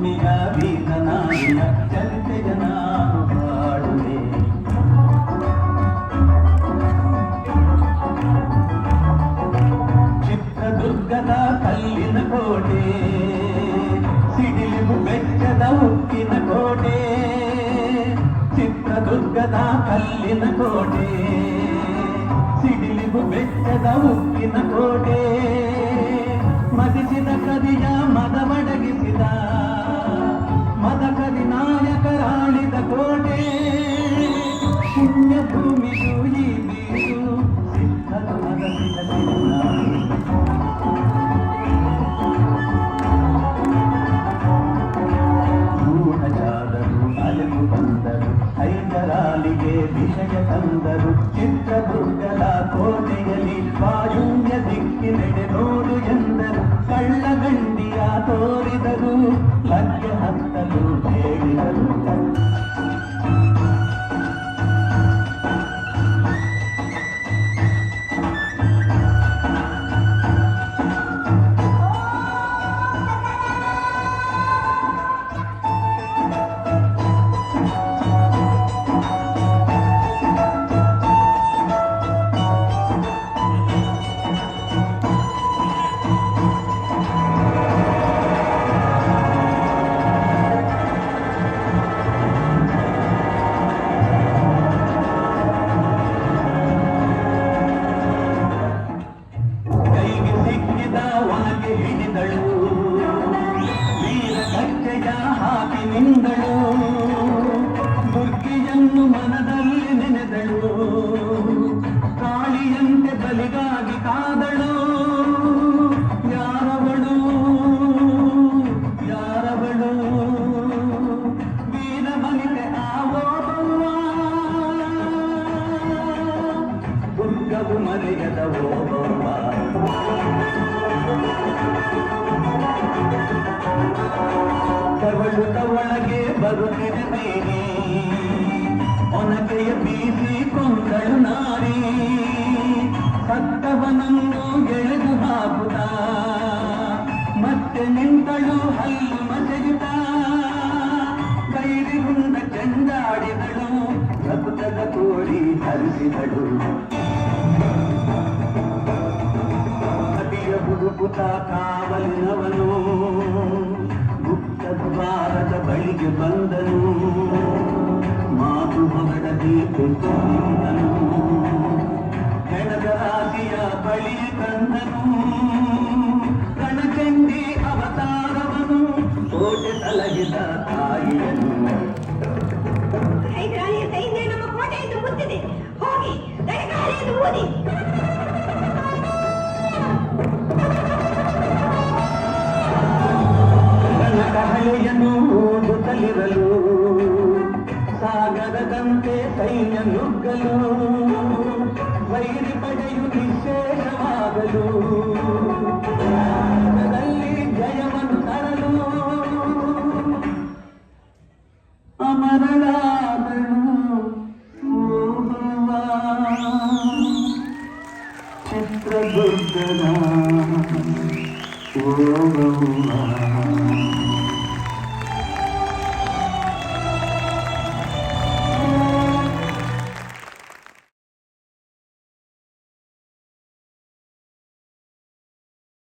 ಭೂಮಿಯ ವೀರನಾಡಿನ ಚರಿತೆಯ ನಾನು ಹಾಡುವೆ. ಚಿತ್ರದುರ್ಗದ ಕಲ್ಲಿನ ಕೋಟೆ, ಸಿಡಿಲು ಬೆಟ್ಟದ ಉಕ್ಕಿನ ಕೋಟೆ. ಚಿತ್ರದುರ್ಗದ ಕಲ್ಲಿನ ಕೋಟೆ, ಸಿಡಿಲು ಬೆಟ್ಟದ ಉಕ್ಕಿನ ಕೋಟೆ. ಮದಿಸಿದ ಕದಿಯ ಮದವಡಗಿಸಿದ ಮದಕದಿ ನಾಯಕರಾಳಿದ ಕೋಟೆ. ಪುಣ್ಯ ಭೂಮಿಯು ಈ ಬೀರು ಸಿದ್ಧರು ಮದಸಿದ ಗೂಢಚಾರರು ಅಲೆದು ಬಂದರು, ಹೈದರಾಲಿಗೆ ವಿಷಯ ತಂದರು. ಚಿತ್ರದುರ್ಗದ ಕೋಟೆಯಲ್ಲಿ ವಾಯುವ್ಯ ದಿಕ್ಕಿನೆಡೆ ನೋಡು ಎಂದರು. ಕಳ್ಳಗಂಡಿಯ ತೋರಿದರು, ಲಗ್ಗೆ ಹತ್ತಲು ಹೇಳಿದರು. ನಿಂದಳು ದುರ್ಗಿಯನ್ನು ಮನದಲ್ಲಿ ನೆನೆದಳು. ಕಾಳಿಯಂತೆ ಬಲಿಗಾಗಿ ಕಾದಳು. ಯಾರವಳು ಯಾರವಳು ವೀರಬಲಿಗೆ ಆವೋಬವ್ವ. ದುರ್ಗವು ಮರೆಯದ ಓಬವ್ವ. ತವಳುತ್ತ ಒಳಗೆ ಬರುತ್ತಿದೆ ಬೇರೆ, ಒನಕೆಯ ಬೀಸಿ ಕೊಂದಳು ನಾರಿ. ಸತ್ತವನನ್ನು ಎಳೆದು ಹಾಕುತ್ತ ಮತ್ತೆ ನಿಂತಳು ಹಲ್ಲು ಮಸೆಯುತ್ತ. ಕೈಲಿರುಂಡ ಚೆಂಡಾಡಿದಳು, ರಕ್ತದ ಕೋಳಿ ಹರಿಸಿದಳು. ನದಿಯ ಹುಡುಕುತ್ತ ಕಾವಲಿನವನು ದ್ವಾರದ ಬಳಿಗೆ ಬಂದನು. ಮಾತು ಹೊರಡದೆ ಕುಂತನು, ಹೆಣದ ರಾಶಿಯ ಬಳಿ ತಂದನು. ಕಣಚಂಡಿ ಅವತಾರವನು, ಕೋಟೆ ತಲಗಿದ ತಾಯಿಯನು. ಹೈದರಾಲಿಯ ಸೈನ್ಯ ನಮ್ಮ ಕೋಟೆಯನ್ನು ಮುತ್ತಿದೆ, ಹೋಗಿ ದಡಗಾಲಿಯನ್ನು ಊದಿ. ಕಹಳೆಯನ್ನು ಊದುತ್ತಲಿರಲು, ಸಾಗರದಂತೆ ಸೈನ್ಯ ನುಗ್ಗಲು. ವೈರಿ ಪಡೆಯು ನಿಶೇಷವಾಗಲು, ರಣದಲ್ಲಿ ಜಯವನ್ನು ತರಲು. ಅಮರಳಾದಳು ಓಬವ್ವ, ಚಿತ್ರದುರ್ಗದ ಓಬವ್ವ.